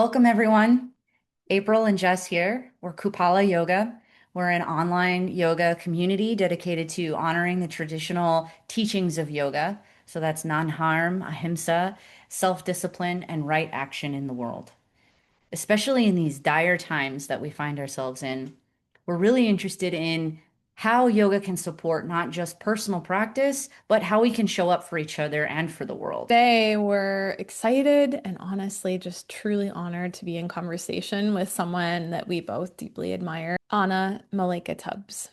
Welcome, everyone. April and Jess here. We're Kupala Yoga. We're an online yoga community dedicated to honoring the traditional teachings of yoga. So that's non-harm, ahimsa, self-discipline, and right action in the world. Especially in these dire times that we find ourselves in, we're really interested in how yoga can support not just personal practice, but how we can show up for each other and for the world. Today, we're excited and honestly just truly honored to be in conversation with someone that we both deeply admire, Anna Malaika Tubbs,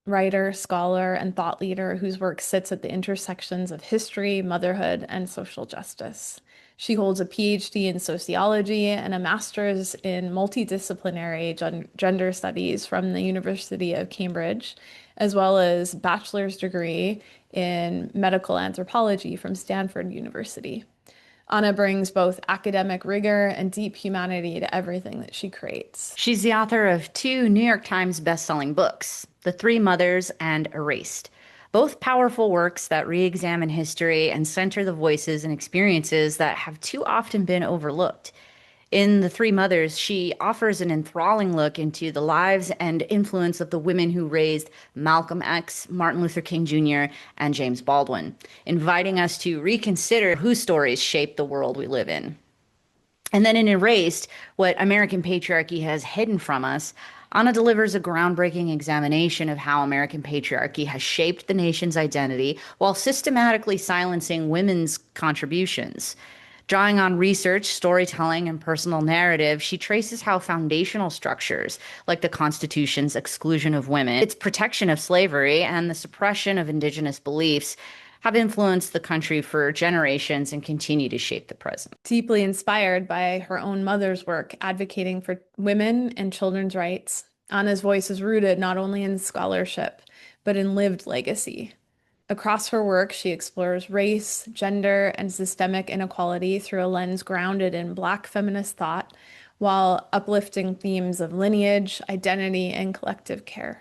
writer, scholar, and thought leader whose work sits at the intersections of history, motherhood, and social justice. She holds a PhD in sociology and a master's in multidisciplinary gender studies from the University of Cambridge, as well as bachelor's degree in medical anthropology from Stanford University. Anna brings both academic rigor and deep humanity to everything that she creates. She's the author of two New York Times bestselling books, The Three Mothers and Erased, both powerful works that re-examine history and center the voices and experiences that have too often been overlooked. In The Three Mothers, she offers an enthralling look into the lives and influence of the women who raised Malcolm X, Martin Luther King Jr., and James Baldwin, inviting us to reconsider whose stories shape the world we live in. And then in Erased, what American patriarchy has hidden from us, Anna delivers a groundbreaking examination of how American patriarchy has shaped the nation's identity while systematically silencing women's contributions. Drawing on research, storytelling, and personal narrative, she traces how foundational structures, like the Constitution's exclusion of women, its protection of slavery, and the suppression of indigenous beliefs, have influenced the country for generations and continue to shape the present. Deeply inspired by her own mother's work advocating for women and children's rights, Anna's voice is rooted not only in scholarship, but in lived legacy. Across her work, she explores race, gender, and systemic inequality through a lens grounded in Black feminist thought, while uplifting themes of lineage, identity, and collective care.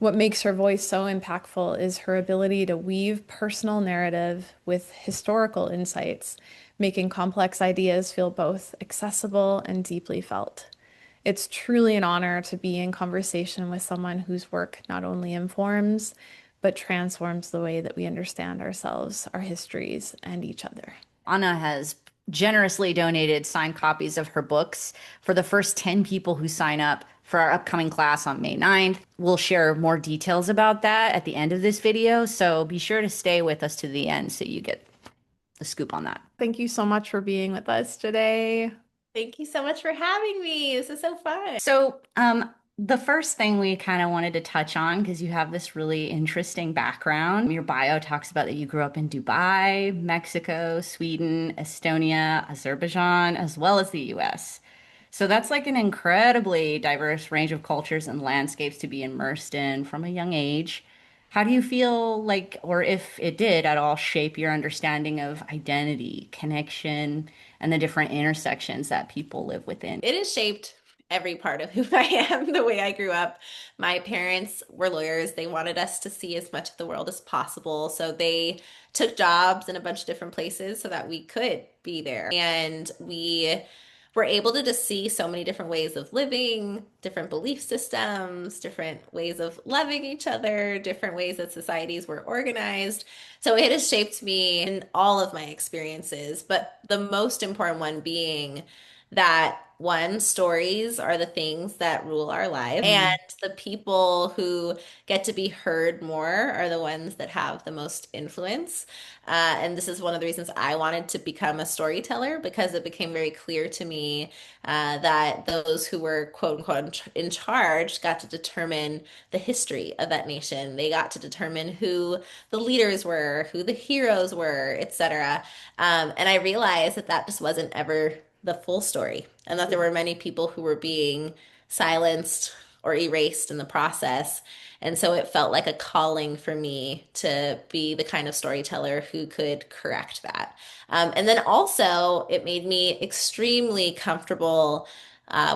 What makes her voice so impactful is her ability to weave personal narrative with historical insights, making complex ideas feel both accessible and deeply felt. It's truly an honor to be in conversation with someone whose work not only informs, but transforms the way that we understand ourselves, our histories, and each other. Anna has generously donated signed copies of her books for the first 10 people who sign up for our upcoming class on May 9th. We'll share more details about that at the end of this video, so be sure to stay with us to the end so you get the scoop on that. Thank you so much for being with us today. Thank you so much for having me. This is so fun. The first thing we kind of wanted to touch on, because you have this really interesting background. Your bio talks about that you grew up in Dubai, Mexico, Sweden, Estonia, Azerbaijan, as well as the US. So that's like an incredibly diverse range of cultures and landscapes to be immersed in from a young age. How do you feel like, or if it did at all, shape your understanding of identity, connection, and the different intersections that people live within? It has shaped every part of who I am, the way I grew up. My parents were lawyers. They wanted us to see as much of the world as possible. So they took jobs in a bunch of different places so that we could be there. And we were able to just see so many different ways of living, different belief systems, different ways of loving each other, different ways that societies were organized. So it has shaped me in all of my experiences, but the most important one being that one, stories are the things that rule our lives, and the people who get to be heard more are the ones that have the most influence. And this is one of the reasons I wanted to become a storyteller because it became very clear to me that those who were quote unquote in charge got to determine the history of that nation. They got to determine who the leaders were, who the heroes were, etc. And I realized that that just wasn't ever the full story, and that there were many people who were being silenced or erased in the process. And so it felt like a calling for me to be the kind of storyteller who could correct that. And then also, it made me extremely comfortable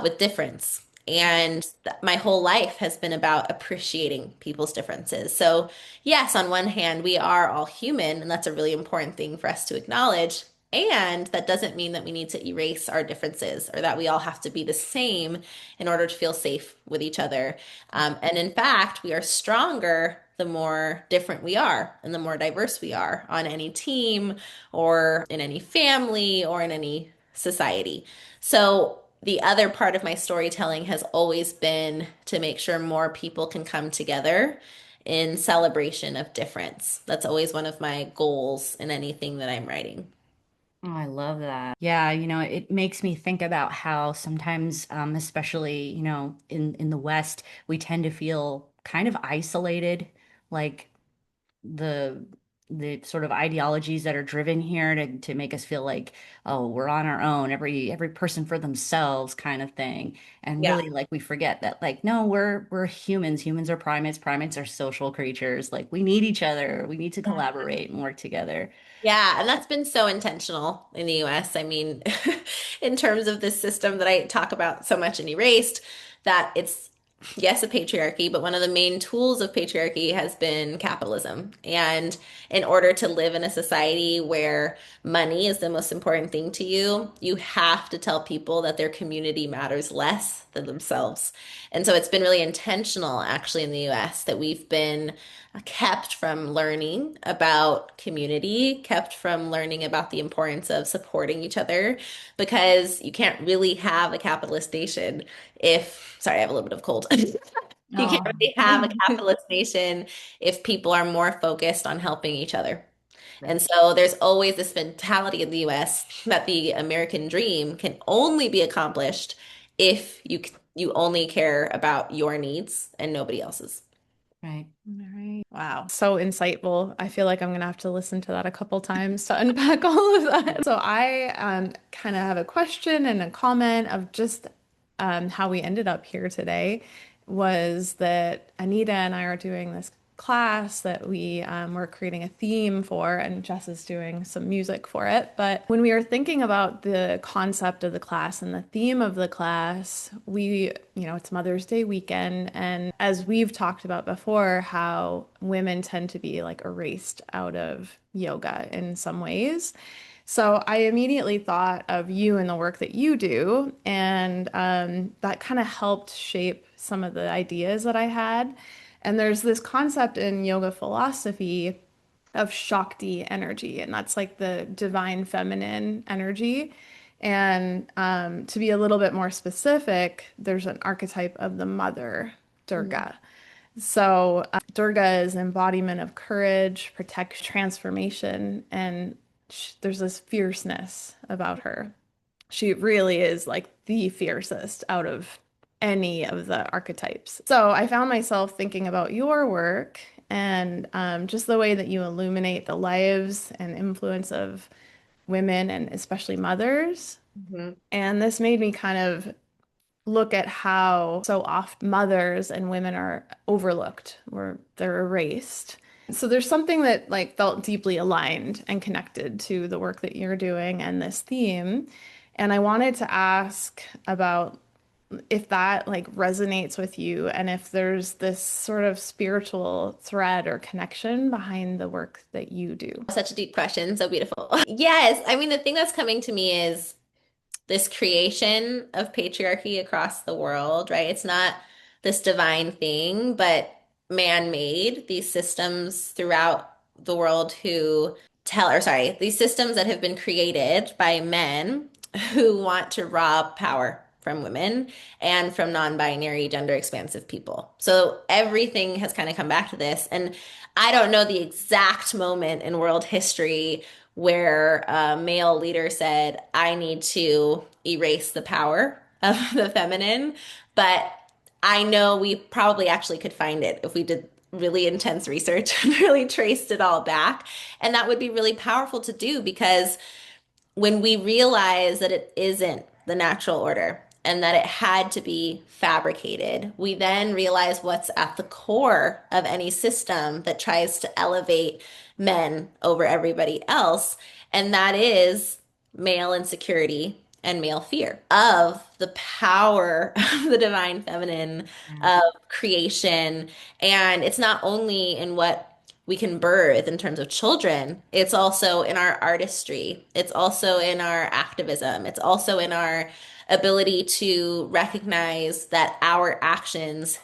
with difference. And my whole life has been about appreciating people's differences. So, yes, on one hand, we are all human, and that's a really important thing for us to acknowledge. And that doesn't mean that we need to erase our differences or that we all have to be the same in order to feel safe with each other. And in fact, we are stronger the more different we are and the more diverse we are on any team or in any family or in any society. So, the other part of my storytelling has always been to make sure more people can come together in celebration of difference. That's always one of my goals in anything that I'm writing. Oh, I love that. Yeah, it makes me think about how sometimes, especially, in the West, we tend to feel kind of isolated, like the the sort of ideologies that are driven here to make us feel like, oh, we're on our own, every person for themselves kind of thing. And Yeah. really, like, we forget that, like, no, we're humans. Humans are primates. Primates are social creatures. Like, we need each other. We need to collaborate and work together. Yeah, and that's been so intentional in the US. I mean, in terms of this system that I talk about so much in Erased, that it's, yes, a patriarchy, but one of the main tools of patriarchy has been capitalism. And in order to live in a society where money is the most important thing to you, you have to tell people that their community matters less than themselves. And so it's been really intentional, actually, in the US that we've been kept from learning about community, kept from learning about the importance of supporting each other, because you can't really have a capitalist nation if, sorry, I have a little bit of cold. You can't Oh, really have a capitalist nation if people are more focused on helping each other. And right. so there's always this mentality in the US that the American dream can only be accomplished if you only care about your needs and nobody else's. Right. All right. Wow. So insightful. I feel like I'm gonna have to listen to that a couple times to unpack all of that. So I kind of have a question and a comment of just how we ended up here today was that Anita and I are doing this class that we were creating a theme for, and Jess is doing some music for it. But when we were thinking about the concept of the class and the theme of the class, it's Mother's Day weekend. And as we've talked about before, how women tend to be like erased out of yoga in some ways. So I immediately thought of you and the work that you do, and that kind of helped shape some of the ideas that I had. And there's this concept in yoga philosophy of Shakti energy, and that's like the divine feminine energy. And to be a little bit more specific, there's an archetype of the mother, Durga. So, Durga is embodiment of courage, protection, transformation, and there's this fierceness about her. She really is like the fiercest out of any of the archetypes. So, I found myself thinking about your work and just the way that you illuminate the lives and influence of women and especially mothers. Mhm. And this made me kind of look at how so often mothers and women are overlooked or they're erased. So there's something that like felt deeply aligned and connected to the work that you're doing and this theme. And I wanted to ask about if that like resonates with you and if there's this sort of spiritual thread or connection behind the work that you do. Such a deep question, so beautiful. Yes, I mean, the thing that's coming to me is this creation of patriarchy across the world, right? It's not this divine thing, but man-made, these systems throughout the world these systems that have been created by men who want to rob power from women and from non-binary gender expansive people. So everything has kind of come back to this. And I don't know the exact moment in world history where a male leader said, I need to erase the power of the feminine. But I know we probably actually could find it if we did really intense research and really traced it all back. And that would be really powerful to do because when we realize that it isn't the natural order and that it had to be fabricated, we then realize what's at the core of any system that tries to elevate men over everybody else. And that is male insecurity and male fear of the power of the divine feminine, Yeah. of creation. And it's not only in what we can birth in terms of children, it's also in our artistry. It's also in our activism. It's also in our ability to recognize that our actions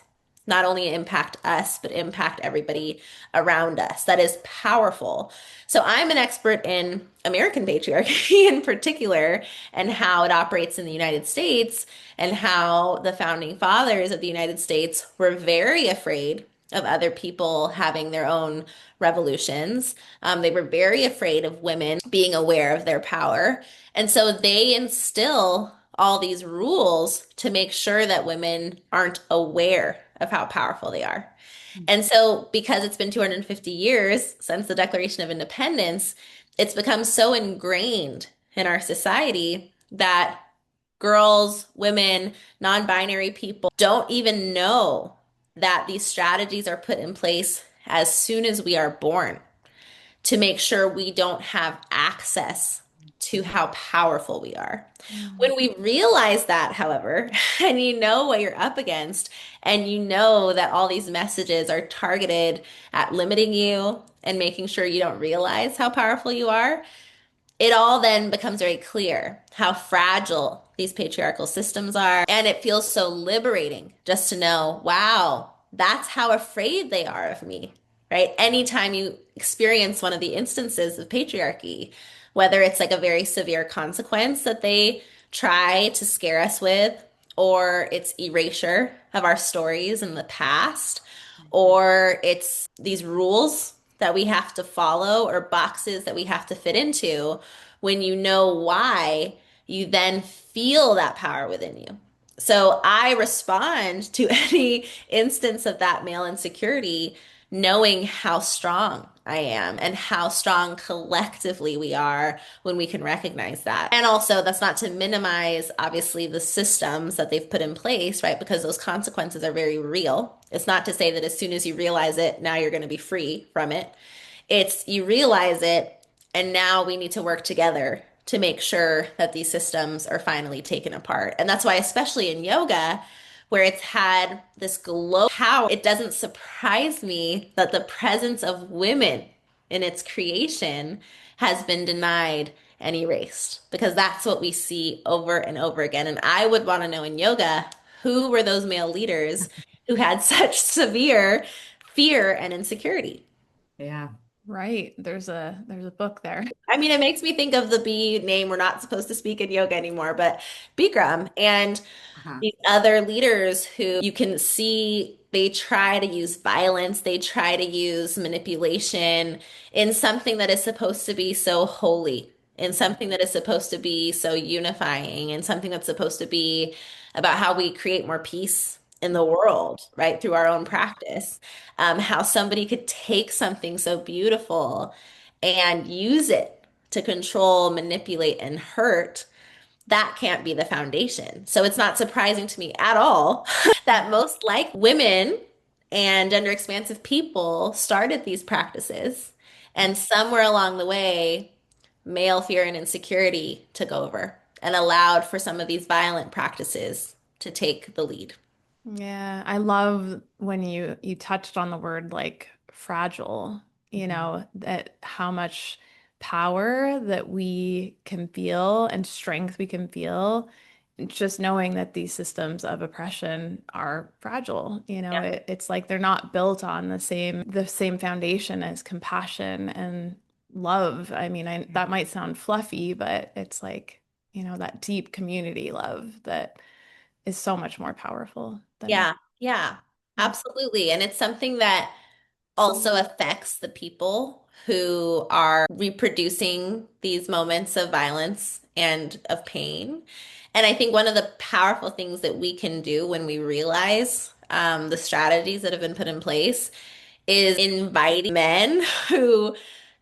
not only impact us, but impact everybody around us. That is powerful. So I'm an expert in American patriarchy in particular and how it operates in the United States and how the founding fathers of the United States were very afraid of other people having their own revolutions. They were very afraid of women being aware of their power. And so they instill all these rules to make sure that women aren't aware of how powerful they are. And so, because it's been 250 years since the Declaration of Independence, it's become so ingrained in our society that girls, women, non-binary people don't even know that these strategies are put in place as soon as we are born to make sure we don't have access to how powerful we are. Mm. When we realize that, however, and you know what you're up against, and you know that all these messages are targeted at limiting you and making sure you don't realize how powerful you are, it all then becomes very clear how fragile these patriarchal systems are. And it feels so liberating just to know, wow, that's how afraid they are of me, right? Anytime you experience one of the instances of patriarchy, whether it's like a very severe consequence that they try to scare us with, or it's erasure of our stories in the past, or it's these rules that we have to follow or boxes that we have to fit into, when you know why, you then feel that power within you. So I respond to any instance of that male insecurity, knowing how strong I am and how strong collectively we are when we can recognize that. And also, that's not to minimize, obviously, the systems that they've put in place, right? Because those consequences are very real. It's not to say that as soon as you realize it, now you're going to be free from it. It's you realize it, and now we need to work together to make sure that these systems are finally taken apart. And that's why, especially in yoga, where it's had this global power, it doesn't surprise me that the presence of women in its creation has been denied and erased, because that's what we see over and over again. And I would want to know in yoga, who were those male leaders who had such severe fear and insecurity? Yeah. Right. There's a book there. I mean, it makes me think of the bee name we're not supposed to speak in yoga anymore, but Bikram and Uh-huh. these other leaders who you can see they try to use violence, they try to use manipulation in something that is supposed to be so holy, in something that is supposed to be so unifying, and something that's supposed to be about how we create more peace in the world, right, through our own practice. How somebody could take something so beautiful and use it to control, manipulate, and hurt, that can't be the foundation. So it's not surprising to me at all that most like women and gender expansive people started these practices. And somewhere along the way, male fear and insecurity took over and allowed for some of these violent practices to take the lead. Yeah, I love when you touched on the word like fragile, Mhm. that how much power that we can feel and strength we can feel, just knowing that these systems of oppression are fragile. Yeah. It's like they're not built on the same foundation as compassion and love. I mean, that might sound fluffy, but it's like, that deep community love that is so much more powerful than Yeah. Yeah. yeah. Absolutely. And it's something that also affects the people who are reproducing these moments of violence and of pain. And I think one of the powerful things that we can do when we realize the strategies that have been put in place is inviting men who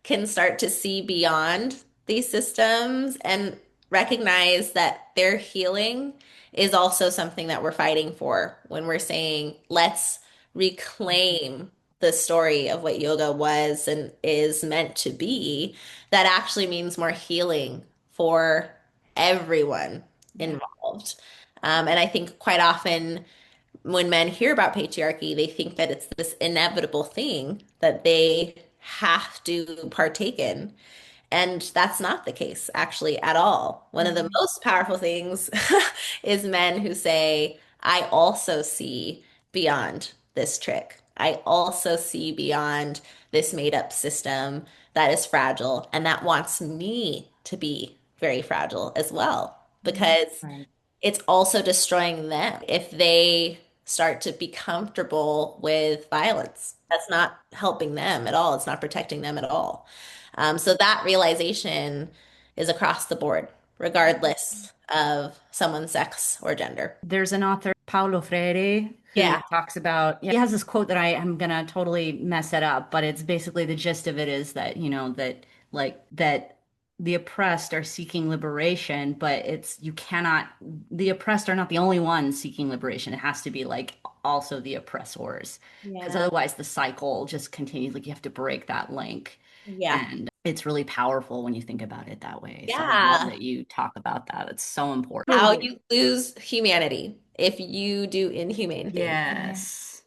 can start to see beyond these systems and recognize that their healing is also something that we're fighting for when we're saying, let's reclaim the story of what yoga was and is meant to be. That actually means more healing for everyone Yeah. involved. And I think quite often when men hear about patriarchy, they think that it's this inevitable thing that they have to partake in. And that's not the case, actually, at all. One of the Mhm. most powerful things is men who say, I also see beyond this trick. I also see beyond this made up system that is fragile and that wants me to be very fragile as well, because Right. it's also destroying them if they start to be comfortable with violence. That's not helping them at all. It's not protecting them at all. So that realization is across the board, regardless of someone's sex or gender. There's an author, Paulo Freire, who Yeah. talks about, he has this quote that I am gonna totally mess it up, but it's basically the gist of it is that, that the oppressed are seeking liberation, but you cannot, the oppressed are not the only ones seeking liberation. It has to be like also the oppressors, because Yeah. otherwise the cycle just continues. Like you have to break that link. Yeah. And it's really powerful when you think about it that way. So I love Yeah. that you talk about that. It's so important. How you lose humanity if you do inhumane things. Yeah. Yes.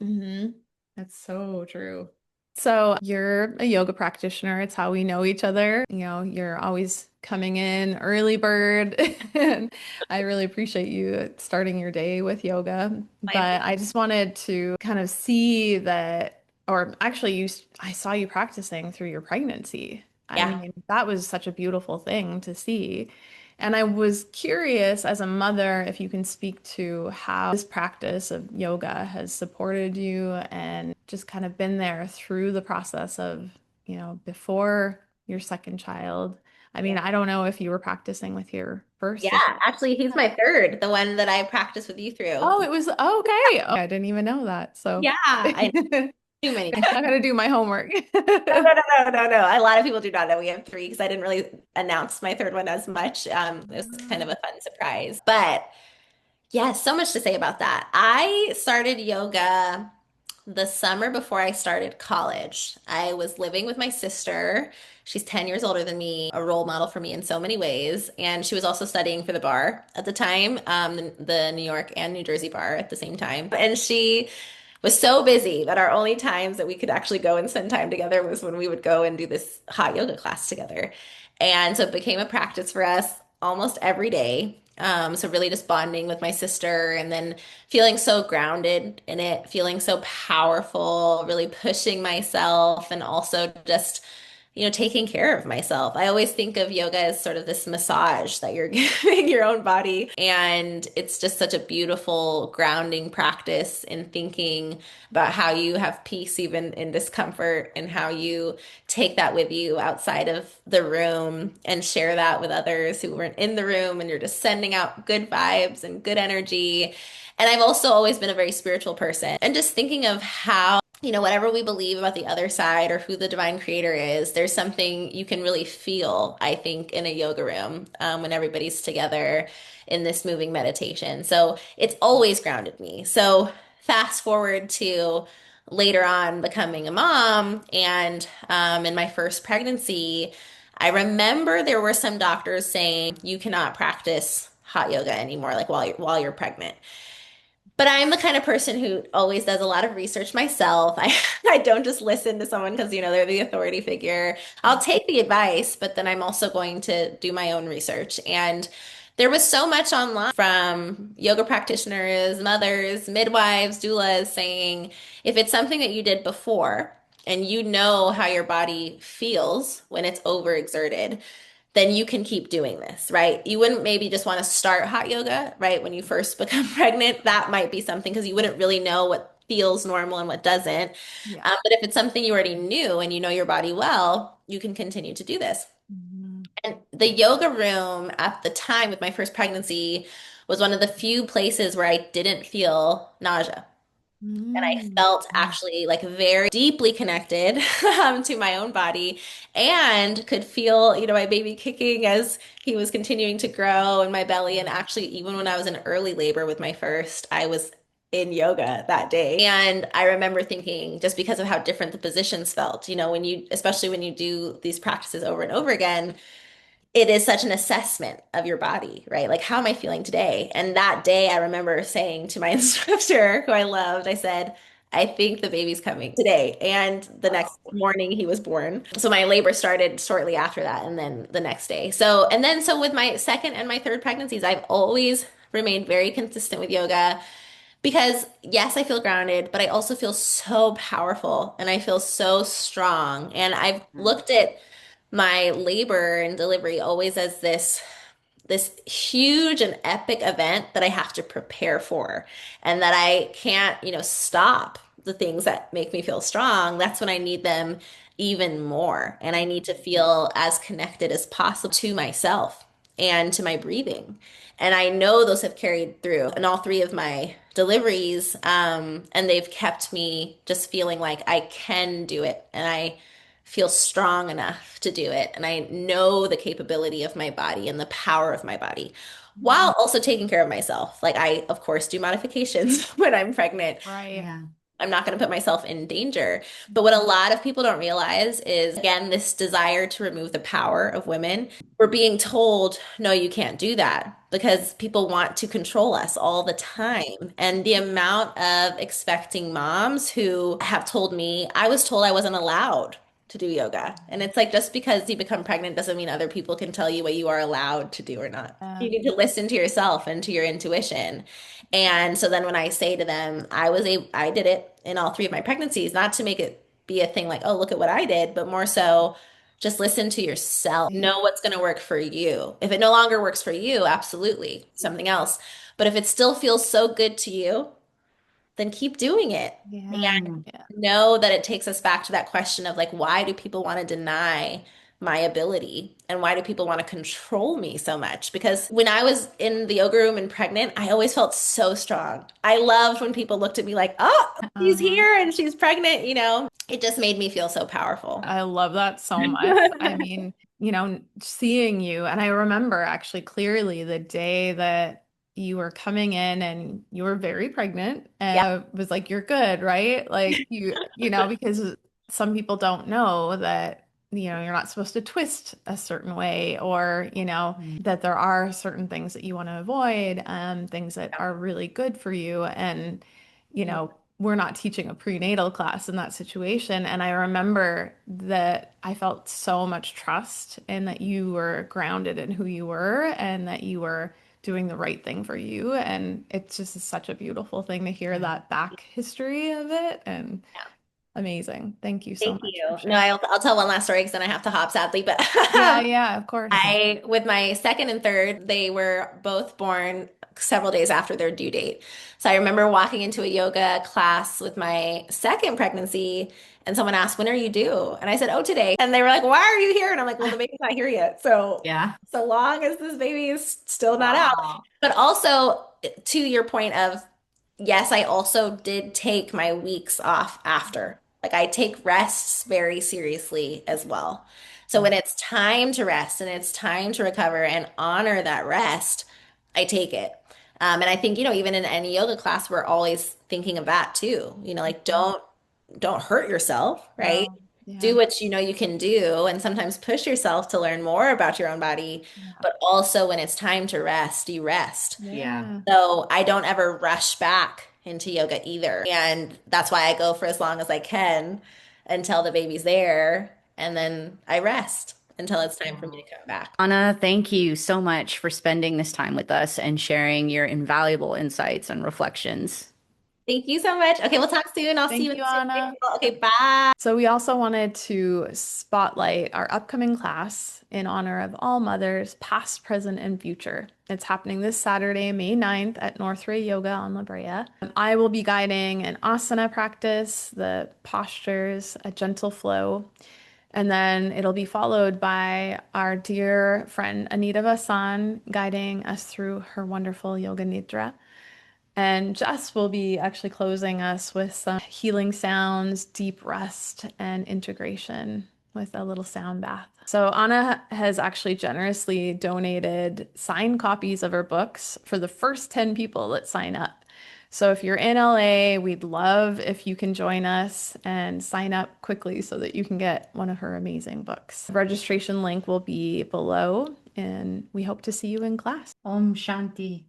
That's so true. So you're a yoga practitioner. It's how we know each other. You're always coming in early bird. And I really appreciate you starting your day with yoga. My But I just wanted to kind of see that, or actually I saw you practicing through your pregnancy. I Yeah. mean, that was such a beautiful thing to see. And I was curious as a mother if you can speak to how this practice of yoga has supported you and just kind of been there through the process of, before your second child. I mean, Yeah. I don't know if you were practicing with your Yeah. first as well. Actually, he's my third, the one that I practiced with you through. Oh, it was okay. Oh, I didn't even know that. So Yeah. I I too many. gotta do my homework. No, no, no, no, no, no. A lot of people do not know we have three because I didn't really announce my third one as much. It was kind of a fun surprise. But yeah, so much to say about that. I started yoga the summer before I started college. I was living with my sister. She's 10 years older than me, a role model for me in so many ways. And she was also studying for the bar at the time, the New York and New Jersey bar at the same time. And she was so busy that our only times that we could actually go and spend time together was when we would go and do this hot yoga class together. And so it became a practice for us almost every day. So really just bonding with my sister and then feeling so grounded in it, feeling so powerful, really pushing myself and also just taking care of myself. I always think of yoga as sort of this massage that you're giving your own body. And it's just such a beautiful grounding practice in thinking about how you have peace even in discomfort and how you take that with you outside of the room and share that with others who weren't in the room. And you're just sending out good vibes and good energy. And I've also always been a very spiritual person and just thinking of how whatever we believe about the other side or who the divine creator is, there's something you can really feel, I think, in a yoga room when everybody's together in this moving meditation. So it's always grounded me. So fast forward to later on becoming a mom and in my first pregnancy, I remember there were some doctors saying you cannot practice hot yoga anymore, like while you're pregnant. But I'm the kind of person who always does a lot of research myself. I don't just listen to someone because, they're the authority figure. I'll take the advice, but then I'm also going to do my own research. And there was so much online from yoga practitioners, mothers, midwives, doulas saying if it's something that you did before and you know how your body feels when it's overexerted, then you can keep doing this, right? You wouldn't maybe just want to start hot yoga, right? When you first become pregnant, that might be something because you wouldn't really know what feels normal and what doesn't. Yeah. But if it's something you already knew and you know your body well, you can continue to do this. Mhm. And the yoga room at the time with my first pregnancy was one of the few places where I didn't feel nausea. And I Mhm. felt actually like very deeply connected to my own body and could feel, my baby kicking as he was continuing to grow in my belly. And actually, even when I was in early labor with my first, I was in yoga that day. And I remember thinking, just because of how different the positions felt, especially when you do these practices over and over again, it is such an assessment of your body, right? Like, how am I feeling today? And that day, I remember saying to my instructor, who I loved, I said, I think the baby's coming today. And the next morning he was born. So my labor started shortly after that and then the next day. So with my second and my third pregnancies, I've always remained very consistent with yoga because yes, I feel grounded, but I also feel so powerful and I feel so strong. And I've looked at my labor and delivery always as this huge and epic event that I have to prepare for and that I can't, stop the things that make me feel strong. That's when I need them even more. And I need to feel as connected as possible to myself and to my breathing. And I know those have carried through in all three of my deliveries. And they've kept me just feeling like I can do it. And I feel strong enough to do it. And I know the capability of my body and the power of my body while also taking care of myself. Like I, of course, do modifications when I'm pregnant. Right. Yeah. I'm not going to put myself in danger. But what a lot of people don't realize is, again, this desire to remove the power of women. We're being told, no, you can't do that because people want to control us all the time. And the amount of expecting moms who have told me, I was told I wasn't allowed to do yoga. And it's like, just because you become pregnant doesn't mean other people can tell you what you are allowed to do or not. Yeah. You need to listen to yourself and to your intuition. And so then when I say to them, I did it in all three of my pregnancies, not to make it be a thing like, oh, look at what I did, but more so just listen to yourself. Know what's going to work for you. If it no longer works for you, absolutely something else. But if it still feels so good to you, then keep doing it. Yeah. And Yeah. know that it takes us back to that question of like, why do people want to deny my ability? And why do people want to control me so much? Because when I was in the yoga room and pregnant, I always felt so strong. I loved when people looked at me like, oh, she's here and she's pregnant, It just made me feel so powerful. I love that so much. I mean, seeing you, and I remember actually clearly the day that you were coming in and you were very pregnant and Yeah. I was like, you're good, right? Like because some people don't know that, you're not supposed to twist a certain way or, that there are certain things that you want to avoid, things that are really good for you. And, we're not teaching a prenatal class in that situation. And I remember that I felt so much trust in that you were grounded in who you were and that you were doing the right thing for you. And it's just such a beautiful thing to hear that back history of it. And amazing. Thank you so Thank much for you. No, sharing. I'll tell one last story because then I have to hop, sadly. But Yeah, yeah, of course. with my second and third, they were both born several days after their due date. So I remember walking into a yoga class with my second pregnancy, and someone asked, "When are you due?" And I said, "Oh, today." And they were like, "Why are you here?" And I'm like, "Well, the baby's not here yet. Yeah. So long as this baby is still not out." Wow. But also, to your point of, yes, I also did take my weeks off after. Like I take rests very seriously as well. So when it's time to rest and it's time to recover and honor that rest, I take it. And I think, even in any yoga class, we're always thinking of that too. Like don't hurt yourself, right? No. Do Yeah. what you know you can do and sometimes push yourself to learn more about your own body. Yeah. But also when it's time to rest, you rest. Yeah. Yeah. So I don't ever rush back into yoga either. And that's why I go for as long as I can until the baby's there. And then I rest until it's time for me to come back. Anna, thank you so much for spending this time with us and sharing your invaluable insights and reflections. Thank you so much. Okay, we'll talk soon. I'll see Thank you in you, the Zoom Anna. table. Okay, bye. So we also wanted to spotlight our upcoming class in honor of all mothers, past, present, and future. It's happening this Saturday, May 9th at Northray Yoga on La Brea. I will be guiding an asana practice, the postures, a gentle flow, and then it'll be followed by our dear friend Anita Vasan guiding us through her wonderful Yoga Nidra. And Jess will be actually closing us with some healing sounds, deep rest, and integration with a little sound bath. So Anna has actually generously donated signed copies of her books for the first 10 people that sign up. So if you're in LA, we'd love if you can join us and sign up quickly so that you can get one of her amazing books. The registration link will be below, and we hope to see you in class. Om Shanti.